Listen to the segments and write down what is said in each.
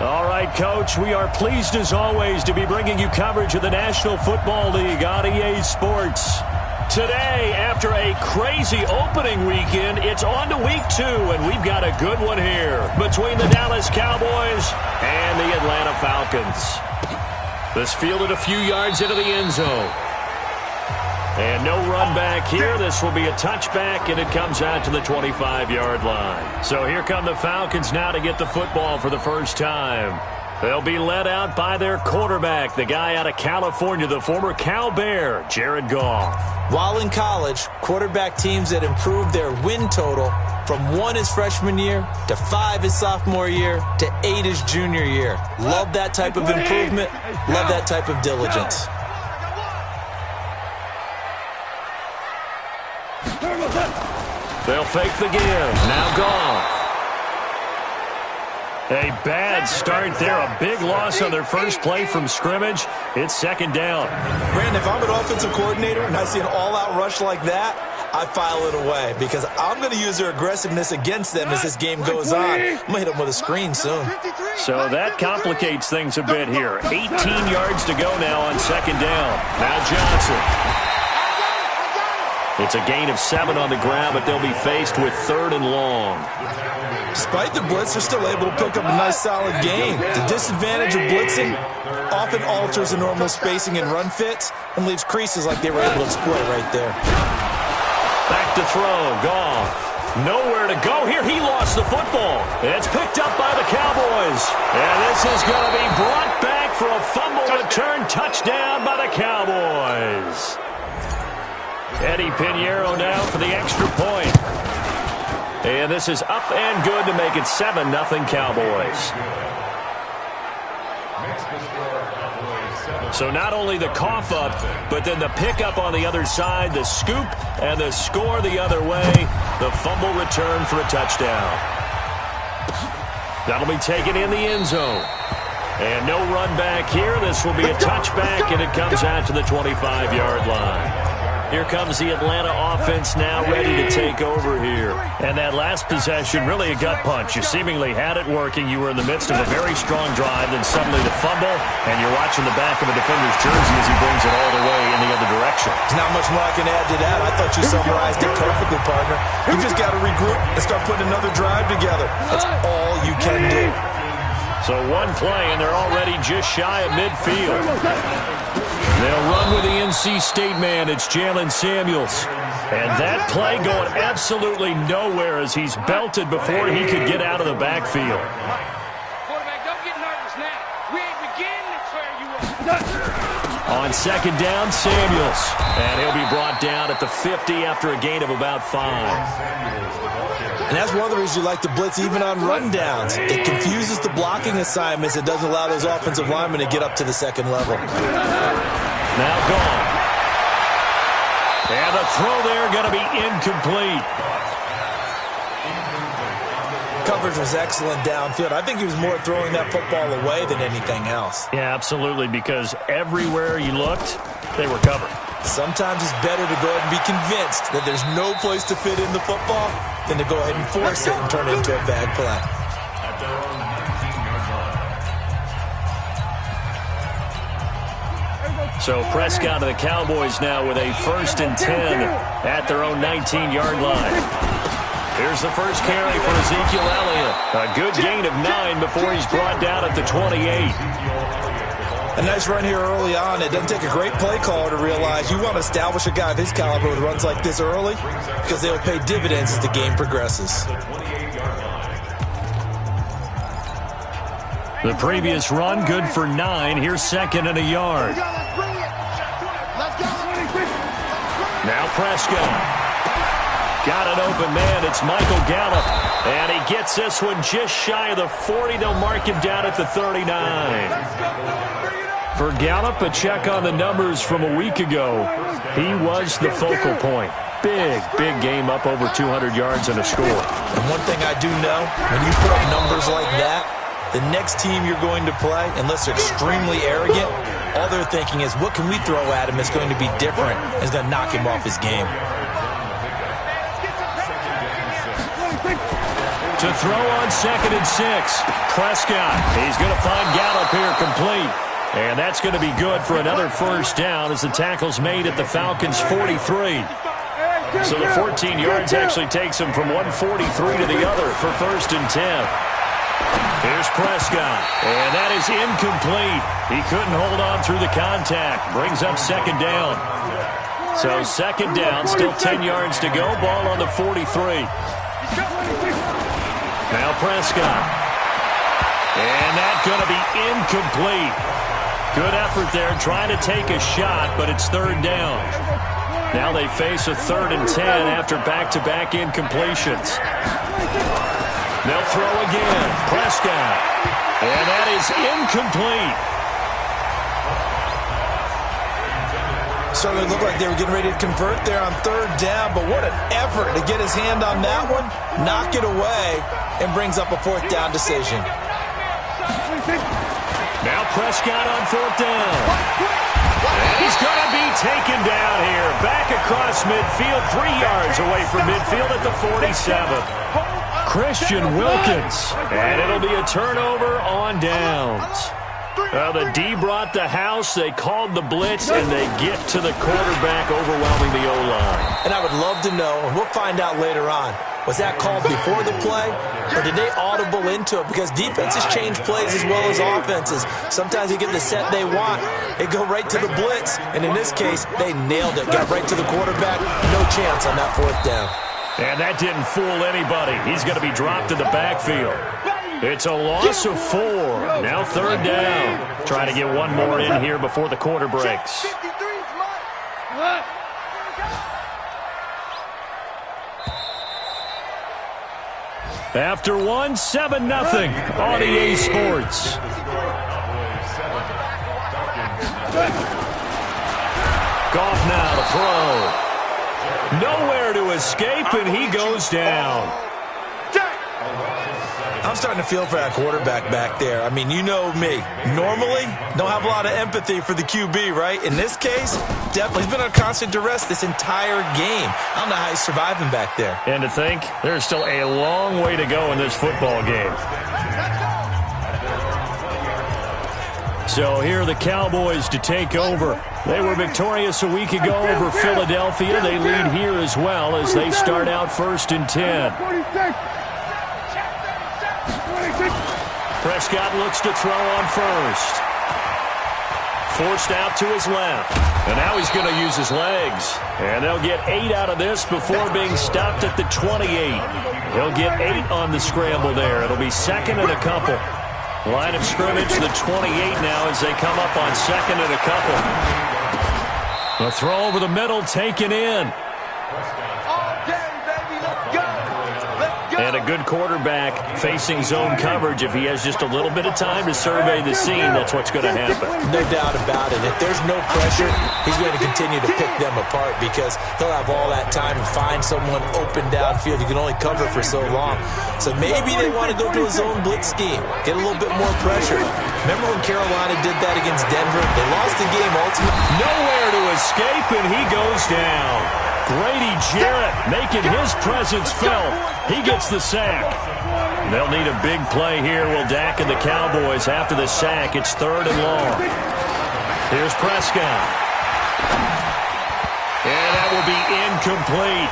All right, Coach, we are pleased as always to be bringing you coverage of the National Football League on EA Sports. Today, after a crazy opening weekend, it's on to week 2, and we've got a good one here between the Dallas Cowboys and the Atlanta Falcons. This fielded a few yards into the end zone. And no run back here. This will be a touchback, and it comes out to the 25-yard line. So here come the Falcons now to get the football for the first time. They'll be led out by their quarterback, the guy out of California, the former Cal Bear, Jared Goff. While in college, quarterback teams that improved their win total from 1 his freshman year to 5 his sophomore year to 8 his junior year. Love that type of improvement. Love that type of diligence. They'll fake the give. Now Goff. A bad start there. A big loss on their first play from scrimmage. It's second down. Brandon, if I'm an offensive coordinator and I see an all-out rush like that, I file it away because I'm going to use their aggressiveness against them as this game goes on. I'm going to hit them with a screen soon. So that complicates things a bit here. 18 yards to go now on second down. Now Johnson. It's a gain of 7 on the ground, but they'll be faced with 3rd and long. Despite the blitz, they're still able to pick up a nice, solid gain. The disadvantage of blitzing often alters the normal spacing and run fits and leaves creases like they were able to exploit right there. Back to throw. Goff. Nowhere to go here. He lost the football. It's picked up by the Cowboys. And this is going to be brought back for a fumble return touchdown by the Cowboys. Eddie Pinheiro now for the extra point. And this is up and good to make it 7-0 Cowboys. So not only the cough up, but then the pickup on the other side, the scoop, and the score the other way. The fumble return for a touchdown. That'll be taken in the end zone. And no run back here. This will be a touchback, and it comes out to the 25-yard line. Here comes the Atlanta offense now ready to take over here. And that last possession, really a gut punch. You seemingly had it working. You were in the midst of a very strong drive, then suddenly the fumble, and you're watching the back of a defender's jersey as he brings it all the way in the other direction. There's not much more I can add to that. I thought you summarized it perfectly, partner. You just got to regroup and start putting another drive together. That's all you can do. So one play, and they're already just shy of midfield. They'll run with the NC State man. It's Jalen Samuels. And that play going absolutely nowhere as he's belted before he could get out of the backfield. Quarterback, don't get nervous now. We ain't beginning to tear you up. On second down, Samuels. And he'll be brought down at the 50 after a gain of about 5. And that's one of the reasons you like to blitz even on rundowns. It confuses the blocking assignments. It doesn't allow those offensive linemen to get up to the second level. Now gone. And the throw there going to be incomplete. Coverage was excellent downfield. I think he was more throwing that football away than anything else. Yeah, absolutely, because everywhere you looked, they were covered. Sometimes it's better to go ahead and be convinced that there's no place to fit in the football than to go ahead and force it and turn it into a bad play. So Prescott and the Cowboys now with a 1st and 10 at their own 19-yard line. Here's the first carry for Ezekiel Elliott. A good gain of 9 before he's brought down at the 28. A nice run here early on. It doesn't take a great play caller to realize you want to establish a guy of his caliber with runs like this early because they'll pay dividends as the game progresses. The previous run, good for 9. Here's 2nd and a yard. Now Prescott. Got an open man. It's Michael Gallup. And he gets this one just shy of the 40. They'll mark him down at the 39. For Gallup, a check on the numbers from a week ago. He was the focal point. Big game up over 200 yards and a score. And one thing I do know, when you put up numbers like that, the next team you're going to play, unless they're extremely arrogant, all they're thinking is, what can we throw at him that's going to be different? It's going to knock him off his game. To throw on 2nd and 6. Prescott, he's going to find Gallup here complete. And that's going to be good for another first down as the tackle's made at the Falcons' 43. So the 14 yards actually takes him from one 43 to the other for 1st and 10. Here's Prescott, and that is incomplete. He couldn't hold on through the contact. Brings up 2nd down. So 2nd down, still 10 yards to go. Ball on the 43. Now Prescott. And that's going to be incomplete. Good effort there, trying to take a shot, but it's 3rd down. Now they face a 3rd and 10 after back-to-back incompletions. They'll throw again. Prescott. And that is incomplete. Certainly looked like they were getting ready to convert there on 3rd down, but what an effort to get his hand on that one, knock it away, and brings up a 4th down decision. Now Prescott on 4th down. And he's going to be taken down here. Back across midfield, 3 yards away from midfield at the 47. Christian Wilkins. And it'll be a turnover on downs. The D brought the house, they called the blitz, and they get to the quarterback, overwhelming the O-line. And I would love to know, and we'll find out later on, was that called before the play, or did they audible into it? Because defenses change plays as well as offenses. Sometimes they get the set they want, they go right to the blitz, and in this case, they nailed it, got right to the quarterback, no chance on that 4th down. And that didn't fool anybody. He's going to be dropped in the backfield. It's a loss of 4. Now 3rd down. Trying to get one more in here before the quarter breaks. After one, 7-0 on EA Sports. Goff now to throw. Nowhere to escape, and he goes down. I'm starting to feel for that quarterback back there. I mean, you know me. Normally, don't have a lot of empathy for the QB, right? In this case, definitely. He's been on constant duress this entire game. I don't know how he's surviving back there. And to think, there's still a long way to go in this football game. So here are the Cowboys to take over. They were victorious a week ago over Philadelphia. They lead here as well as they start out 1st and 10. Prescott looks to throw on 1st. Forced out to his left. And now he's going to use his legs. And they'll get 8 out of this before being stopped at the 28. He'll get 8 on the scramble there. It'll be 2nd and a couple. Line of scrimmage, the 28 now as they come up on 2nd and a couple. The throw over the middle, taken in. And a good quarterback facing zone coverage. If he has just a little bit of time to survey the scene, that's what's going to happen. No doubt about it. If there's no pressure, he's going to continue to pick them apart because he'll have all that time to find someone open downfield. You can only cover for so long. So maybe they want to go to a zone blitz scheme, get a little bit more pressure. Remember when Carolina did that against Denver? They lost the game ultimately. Nowhere to escape, and he goes down. Grady Jarrett making his presence felt. He gets the sack. They'll need a big play here. Will Dak and the Cowboys after the sack. It's 3rd and long. Here's Prescott. And that will be incomplete.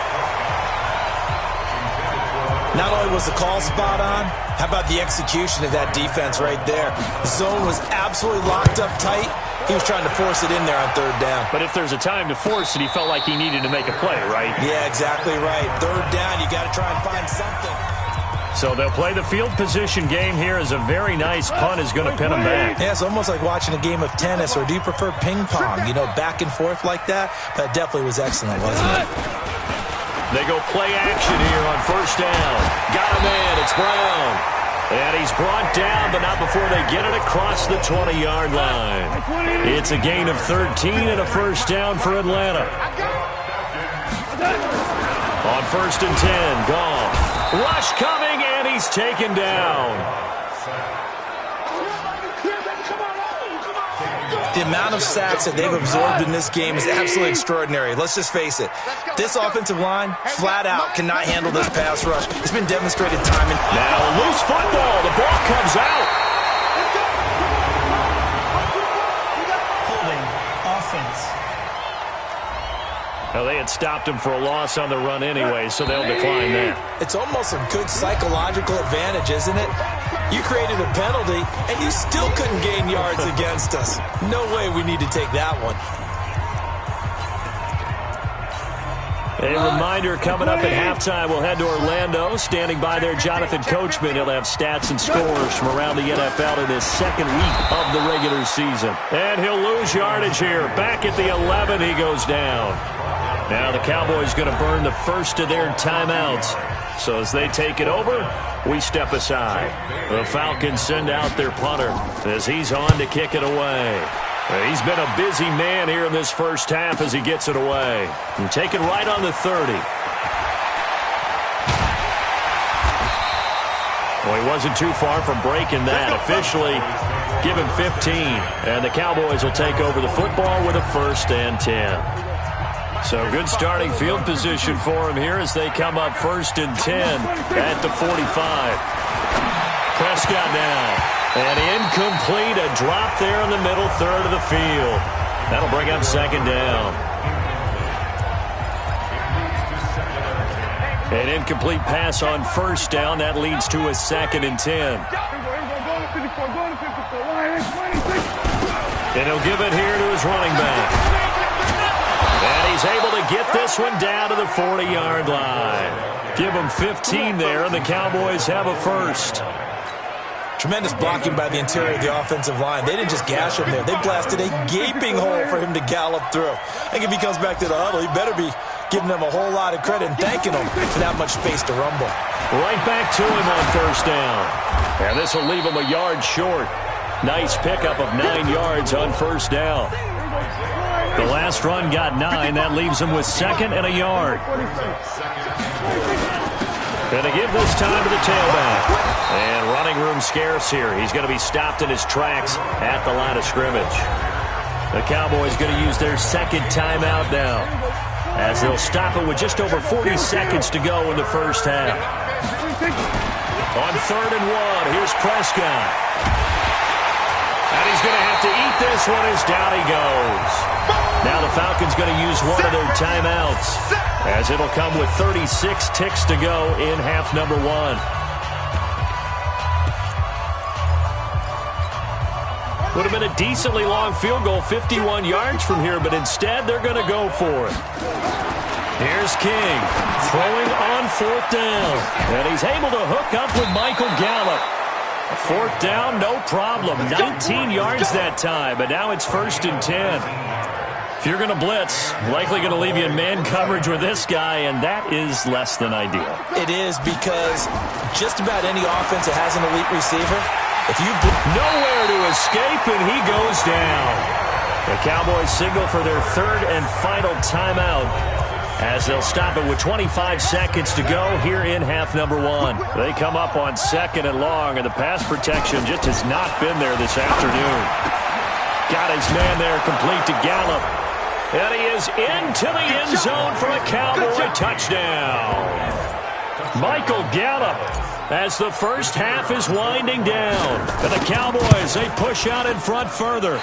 Not only was the call spot on, how about the execution of that defense right there? The zone was absolutely locked up tight. He was trying to force it in there on 3rd down. But if there's a time to force it, he felt like he needed to make a play, right? Yeah, exactly right. 3rd down, you got to try and find something. So they'll play the field position game here as a very nice punt is going to pin them back. Yeah, it's almost like watching a game of tennis, or do you prefer ping pong? You know, back and forth like that? That definitely was excellent, wasn't it? They go play action here on 1st down. Got him in. It's Brown. And he's brought down, but not before they get it across the 20-yard line. It's a gain of 13 and a 1st down for Atlanta. On 1st and 10, Goff. Rush coming, and he's taken down. The amount of sacks that they've absorbed in this game is absolutely extraordinary. Let's just face it. This offensive line, flat out, cannot handle this pass rush. It's been demonstrated time and... Now a loose football. The ball comes out. Holding offense. Well, they had stopped him for a loss on the run anyway, so they'll decline that. It's almost a good psychological advantage, isn't it? You created a penalty, and you still couldn't gain yards against us. No way we need to take that one. A reminder coming up at halftime, we'll head to Orlando. Standing by there, Jonathan Coachman. He'll have stats and scores from around the NFL in his second week of the regular season. And he'll lose yardage here. Back at the 11, he goes down. Now the Cowboys going to burn the first of their timeouts. So as they take it over, we step aside. The Falcons send out their punter as he's on to kick it away. He's been a busy man here in this first half as he gets it away. And taken right on the 30. Well, he wasn't too far from breaking that. Officially, give him 15. And the Cowboys will take over the football with a 1st and 10. So good starting field position for him here as they come up 1st and 10 at the 45. Prescott now. And incomplete, a drop there in the middle third of the field. That'll bring up 2nd down. An incomplete pass on 1st down. That leads to a 2nd and 10. And he'll give it here to his running back. And he's able to get this one down to the 40-yard line. Give him 15 there, and the Cowboys have a 1st. Tremendous blocking by the interior of the offensive line. They didn't just gash him there. They blasted a gaping hole for him to gallop through. I think if he comes back to the huddle, he better be giving them a whole lot of credit and thanking them for that much space to rumble. Right back to him on 1st down. And this will leave him a yard short. Nice pickup of 9 yards on 1st down. The last run got 9. That leaves him with 2nd and a yard. Going to give this time to the tailback. And running room scarce here. He's going to be stopped in his tracks at the line of scrimmage. The Cowboys going to use their 2nd timeout now, as they'll stop it with just over 40 seconds to go in the first half. On 3rd and 1, here's Prescott. And he's going to have to eat this one as down he goes. Now the Falcons going to use one of their timeouts, as it'll come with 36 ticks to go in half number 1. Would have been a decently long field goal, 51 yards from here, but instead they're going to go for it. Here's King throwing on 4th down, and he's able to hook up with Michael Gallup. 4th down, no problem. 19 yards that time, but now it's 1st and 10. If you're going to blitz, likely going to leave you in man coverage with this guy, and that is less than ideal. It is, because just about any offense that has an elite receiver, if you nowhere to escape, and he goes down. The Cowboys signal for their 3rd and final timeout, as they'll stop it with 25 seconds to go here in half number 1. They come up on 2nd and long, and the pass protection just has not been there this afternoon. Got his man there, complete to Gallup. And he is into the end zone for a Cowboy touchdown. Michael Gallup, as the first half is winding down. And the Cowboys, they push out in front further.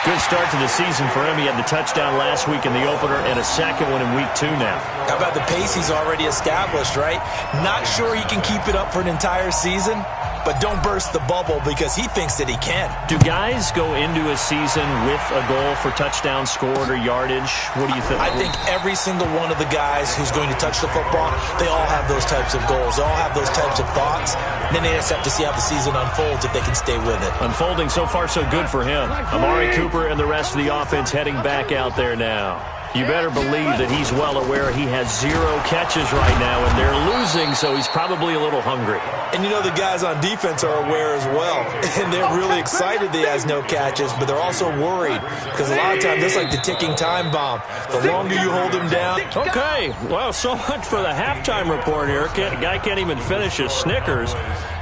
Good start to the season for him. He had the touchdown last week in the opener and a 2nd one in week 2 now. How about the pace he's already established, right? Not sure he can keep it up for an entire season, but don't burst the bubble because he thinks that he can. Do guys go into a season with a goal for touchdown scored or yardage? What do you think? I think every single one of the guys who's going to touch the football, they all have those types of goals. They all have those types of thoughts. And then they just have to see how the season unfolds if they can stay with it. Unfolding so far so good for him. Amari Cooper and the rest of the offense heading back out there now. You better believe that he's well aware he has 0 catches right now, and they're losing, so he's probably a little hungry. And you know the guys on defense are aware as well. And they're really excited that he has no catches, but they're also worried because a lot of times it's like the ticking time bomb. The longer you hold him down. Okay, well, so much for the halftime report here. Guy can't even finish his Snickers.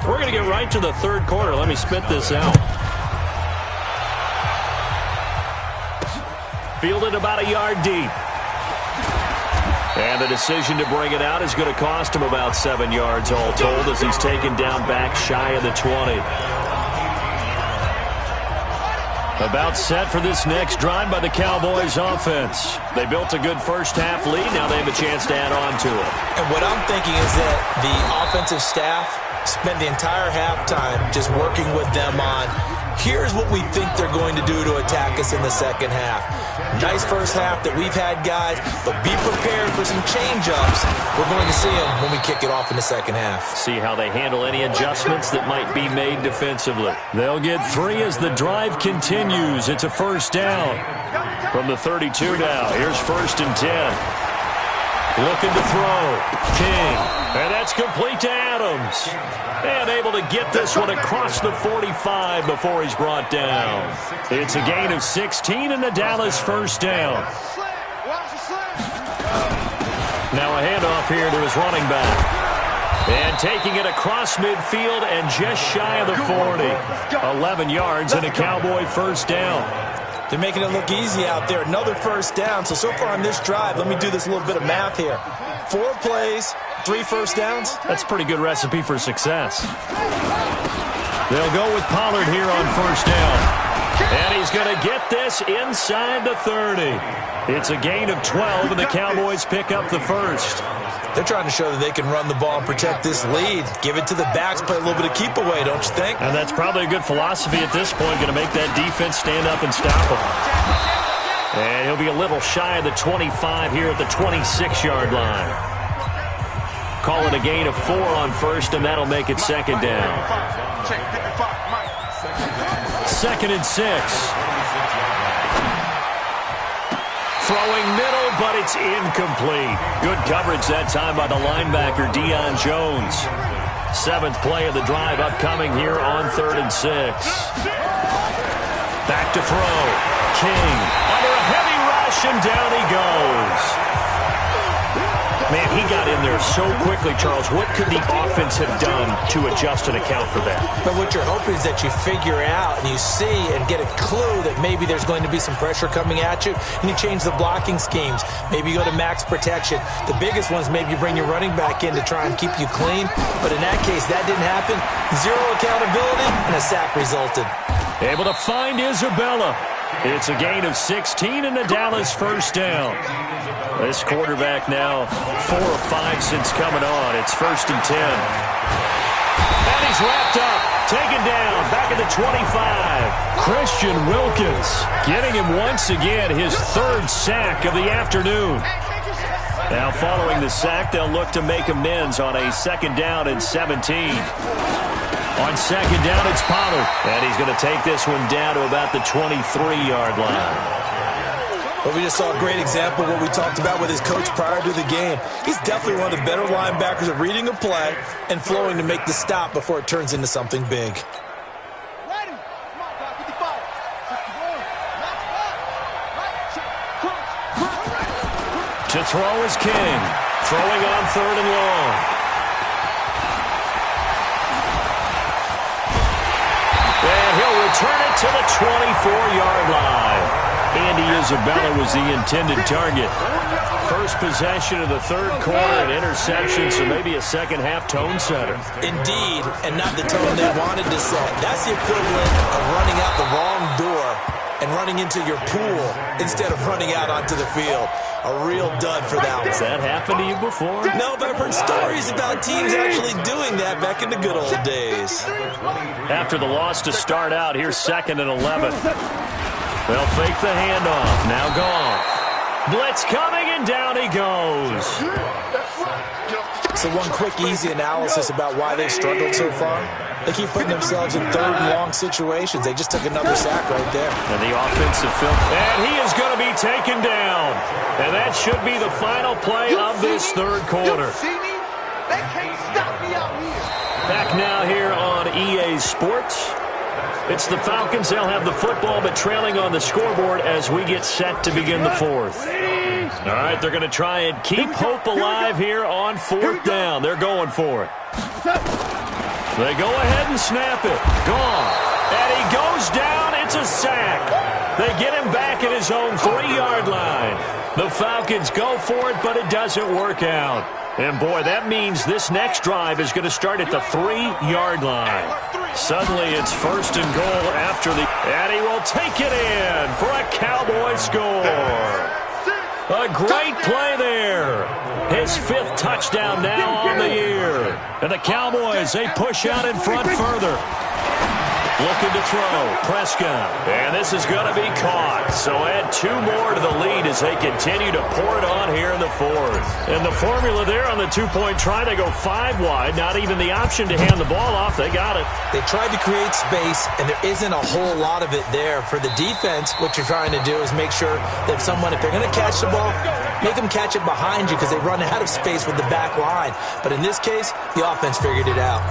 We're going to get right to the 3rd quarter. Let me spit this out. Fielded about a yard deep. And the decision to bring it out is going to cost him about 7 yards all told as he's taken down back shy of the 20. About set for this next drive by the Cowboys offense. They built a good first-half lead. Now they have a chance to add on to it. And what I'm thinking is that the offensive staff spent the entire halftime just working with them on, here's what we think they're going to do to attack us in the second half. Nice first half that we've had, guys, but be prepared for some change-ups. We're going to see them when we kick it off in the second half. See how they handle any adjustments that might be made defensively. They'll get 3 as the drive continues. It's a first down from the 32 now. Here's 1st and 10. Looking to throw. King. And that's complete to Adams. And able to get this one across the 45 before he's brought down. It's a gain of 16 and a Dallas first down. Now a handoff here to his running back. And taking it across midfield and just shy of the 40. 11 yards and a Cowboy first down. They're making it look easy out there. Another first down. So far on this drive, let me do this little bit of math here. 4 plays, 3 first downs. That's a pretty good recipe for success. They'll go with Pollard here on first down. And he's going to get this inside the 30. It's a gain of 12, and the Cowboys pick up the first. They're trying to show that they can run the ball and protect this lead. Give it to the backs, play a little bit of keep away, don't you think? And that's probably a good philosophy at this point, going to make that defense stand up and stop him. And he'll be a little shy of the 25 here at the 26-yard line. Call it a gain of 4 on first, and that'll make it second down. 2nd and 6. Throwing middle, but it's incomplete. Good coverage that time by the linebacker, Deion Jones. 7th play of the drive upcoming here on 3rd and 6. Back to throw. King under a heavy rush, and down he goes. Man, he got in there so quickly, Charles. What could the offense have done to adjust and account for that? But what you're hoping is that you figure out and you see and get a clue that maybe there's going to be some pressure coming at you, and you change the blocking schemes. Maybe you go to max protection. The biggest one is maybe you bring your running back in to try and keep you clean. But in that case, that didn't happen. 0 accountability, and a sack resulted. Able to find Isabella. It's a gain of 16 and a Dallas first down. This quarterback now 4 of 5 since coming on. It's 1st and 10. And he's wrapped up. Taken down. Back at the 25. Christian Wilkins getting him once again his 3rd sack of the afternoon. Now following the sack, they'll look to make amends on a 2nd down and 17. On 2nd down, it's Pollard. And he's going to take this one down to about the 23-yard line. Well, we just saw a great example of what we talked about with his coach prior to the game. He's definitely one of the better linebackers at reading a play and flowing to make the stop before it turns into something big. To throw is King. Throwing on 3rd and long. And he'll return it to the 24-yard line. Andy Isabella was the intended target. First possession of the 3rd quarter, an interception, so maybe a second-half tone setter. Indeed, and not the tone they wanted to set. That's the equivalent of running out the wrong door and running into your pool instead of running out onto the field. A real dud for that one. Has that happened to you before? No, but I've heard stories about teams actually doing that back in the good old days. After the loss to start out, here's 2nd and 11. They'll fake the handoff. Now Goff. Blitz coming, and down he goes. So one quick, easy analysis about why they've struggled so far. They keep putting themselves in 3rd and long situations. They just took another sack right there. And the offensive film. And he is going to be taken down. And that should be the final play of this 3rd quarter. Back now here on EA Sports. It's the Falcons. They'll have the football, but trailing on the scoreboard as we get set to begin the 4th. All right, they're going to try and keep hope alive here on 4th down. They're going for it. They go ahead and snap it. Gone. And he goes down. It's a sack. They get him back at his own 3-yard The Falcons go for it, but it doesn't work out. And, boy, that means this next drive is going to start at the 3-yard line. Suddenly, it's 1st and goal after the... And he will take it in for a Cowboy score. A great play there. His 5th touchdown now on the year. And the Cowboys, they push out in front further. Looking to throw, Prescott. And this is going to be caught. So add 2 more to the lead as they continue to pour it on here in the 4th. And the formula there on the 2-point try, they go 5 wide. Not even the option to hand the ball off. They got it. They tried to create space, and there isn't a whole lot of it there. For the defense, what you're trying to do is make sure that someone, if they're going to catch the ball, make them catch it behind you because they run out of space with the back line. But in this case, the offense figured it out.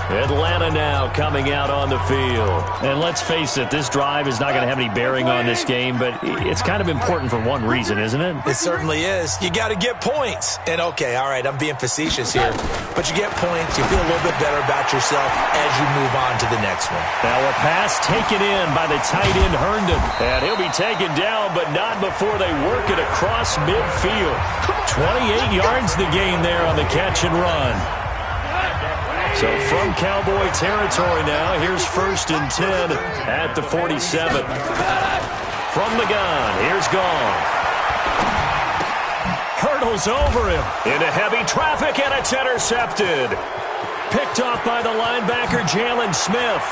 Atlanta now coming out on the field. And let's face it, this drive is not going to have any bearing on this game, but it's kind of important for one reason, isn't it? It certainly is. You got to get points. And, okay, all right, I'm being facetious here, but you get points, you feel a little bit better about yourself as you move on to the next one. Now a pass taken in by the tight end Herndon. And he'll be taken down, but not before they work it across midfield. 28 yards the gain there on the catch and run. So from Cowboy territory now, here's 1st and 10 at the 47. From the gun, here's Goff. Hurdles over him into heavy traffic, and it's intercepted. Picked off by the linebacker, Jalen Smith.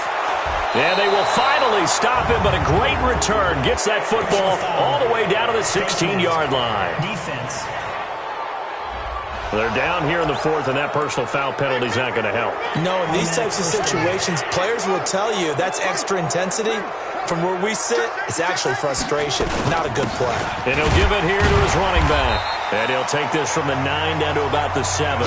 And they will finally stop him, but a great return. Gets that football all the way down to the 16-yard line. Defense. They're down here in the 4th, and that personal foul penalty is not going to help. No, in these types of situations, players will tell you that's extra intensity. From where we sit, it's actually frustration, not a good play. And he'll give it here to his running back. And he'll take this from the 9 down to about the 7.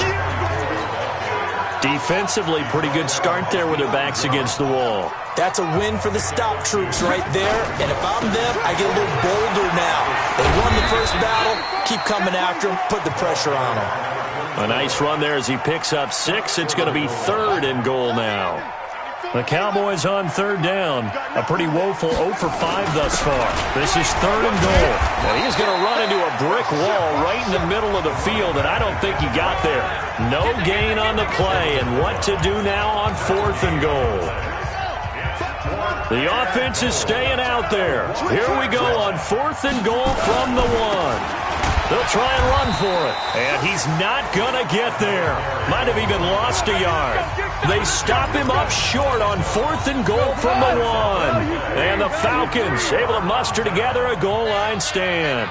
Defensively, pretty good start there with their backs against the wall. That's a win for the stop troops right there. And if I'm them, I get a little bolder now. They won the first battle. Keep coming after them. Put the pressure on them. A nice run there as he picks up 6. It's going to be 3rd and goal now. The Cowboys on 3rd down. A pretty woeful 0 for 5 thus far. This is 3rd and goal. And he's going to run into a brick wall right in the middle of the field, and I don't think he got there. No gain on the play, and what to do now on 4th and goal. The offense is staying out there. Here we go on 4th and goal from the 1. They'll try and run for it. And he's not going to get there. Might have even lost a yard. They stop him up short on 4th and goal from the 1. And the Falcons able to muster together a goal line stand.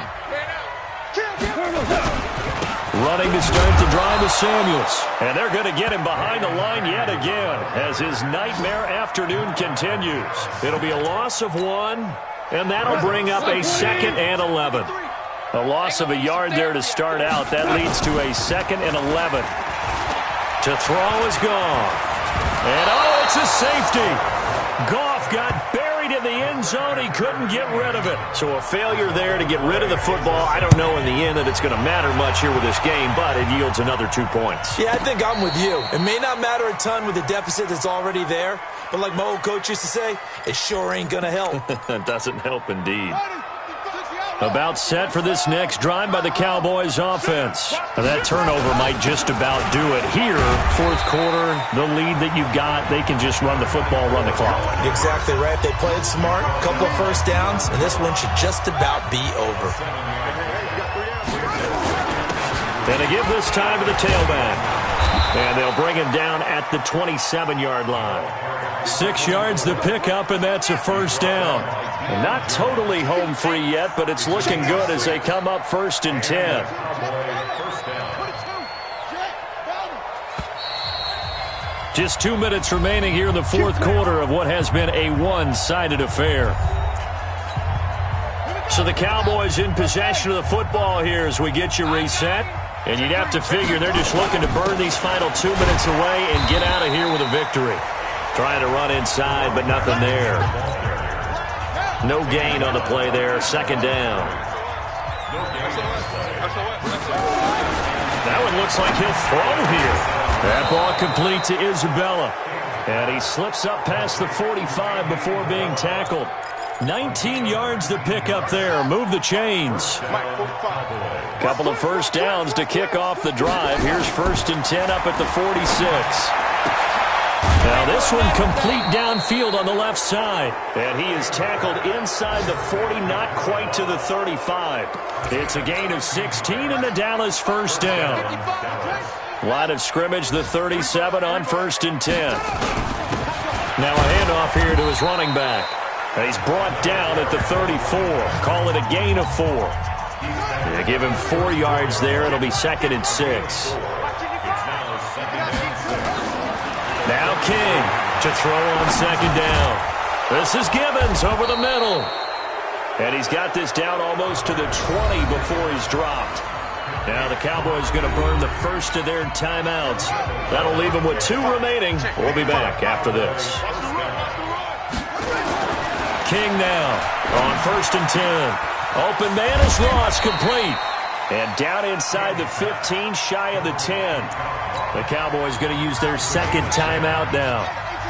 Running to start the drive is Samuels. And they're going to get him behind the line yet again as his nightmare afternoon continues. It'll be a loss of 1, and that'll bring up a 2nd and 11. A loss of a yard there to start out. That leads to a 2nd and 11. To throw is Goff. And, oh, it's a safety. Goff got buried in the end zone. He couldn't get rid of it. So a failure there to get rid of the football. I don't know in the end that it's going to matter much here with this game, but it yields another 2 points. Yeah, I think I'm with you. It may not matter a ton with the deficit that's already there, but like my old coach used to say, it sure ain't going to help. It doesn't help indeed. About set for this next drive by the Cowboys offense. That turnover might just about do it here. 4th quarter, the lead that you've got, they can just run the football, run the clock. Exactly right. They played smart, a couple of first downs, and this one should just about be over. And they give this time to the tailback. And they'll bring him down at the 27-yard line. 6 yards to pick up, and that's a 1st down. Not totally home free yet, but it's looking good as they come up 1st and 10. Just 2 minutes remaining here in the 4th quarter of what has been a one-sided affair. So the Cowboys in possession of the football here as we get you reset. And you'd have to figure they're just looking to burn these final 2 minutes away and get out of here with a victory. Trying to run inside, but nothing there. No gain on the play there. 2nd down. That one looks like he'll throw here. That ball complete to Isabella. And he slips up past the 45 before being tackled. 19 yards to pick up there. Move the chains. Couple of first downs to kick off the drive. Here's 1st and 10 up at the 46. Now this one complete downfield on the left side. And he is tackled inside the 40, not quite to the 35. It's a gain of 16 and the Dallas first down. Line of scrimmage, the 37 on 1st and 10. Now a handoff here to his running back. He's brought down at the 34. Call it a gain of 4. They give him 4 yards there. It'll be 2nd and 6. Now King to throw on 2nd down. This is Gibbons over the middle. And he's got this down almost to the 20 before he's dropped. Now the Cowboys going to burn the first of their timeouts. That'll leave them with 2 remaining. We'll be back after this. King now on 1st and 10. Open man is Ross, complete. And down inside the 15, shy of the 10. The Cowboys going to use their 2nd timeout now.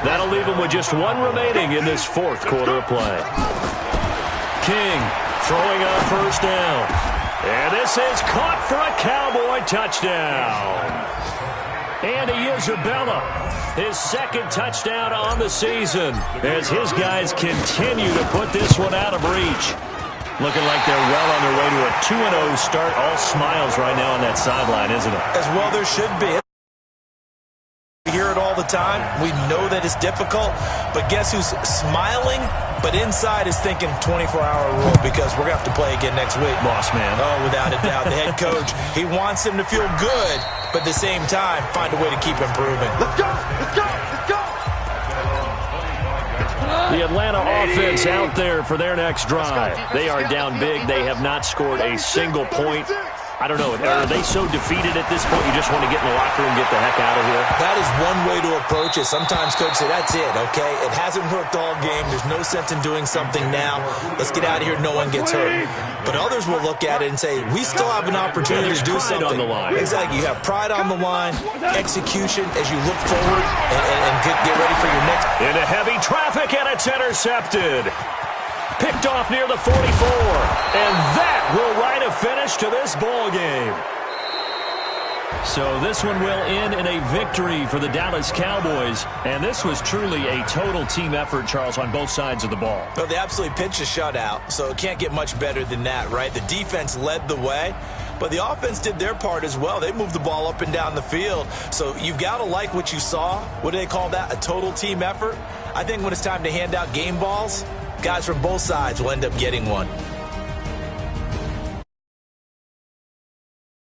That'll leave them with just 1 remaining in this 4th quarter of play. King throwing on 1st down. And this is caught for a Cowboy touchdown. Andy Isabella, his 2nd touchdown on the season as his guys continue to put this one out of reach. Looking like they're well on their way to a 2-0 start. All smiles right now on that sideline, isn't it? As well there should be. We hear it all the time. We know that it's difficult. But guess who's smiling? But inside is thinking 24-hour rule because we're going to have to play again next week. Boss man. Oh, without a doubt. The head coach, he wants them to feel good, but at the same time, find a way to keep improving. Let's go! Let's go! Let's go! The Atlanta offense out there for their next drive. They are down big. They have not scored a single point. I don't know. Are they so defeated at this point you just want to get in the locker room and get the heck out of here? That is one way to approach it. Sometimes coaches say, that's it, okay? It hasn't worked all game. There's no sense in doing something now. Let's get out of here. No one gets hurt. But others will look at it and say, we still have an opportunity to do something. On the line. Exactly. You have pride on the line, execution as you look forward and get ready for your next. Into heavy traffic, and it's intercepted. Picked off near the 44. And that will write a finish to this ball game. So this one will end in a victory for the Dallas Cowboys. And this was truly a total team effort, Charles, on both sides of the ball. Well, they absolutely pitched a shutout, so it can't get much better than that, right? The defense led the way, but the offense did their part as well. They moved the ball up and down the field. So you've got to like what you saw. What do they call that? A total team effort? I think when it's time to hand out game balls, guys from both sides will end up getting one.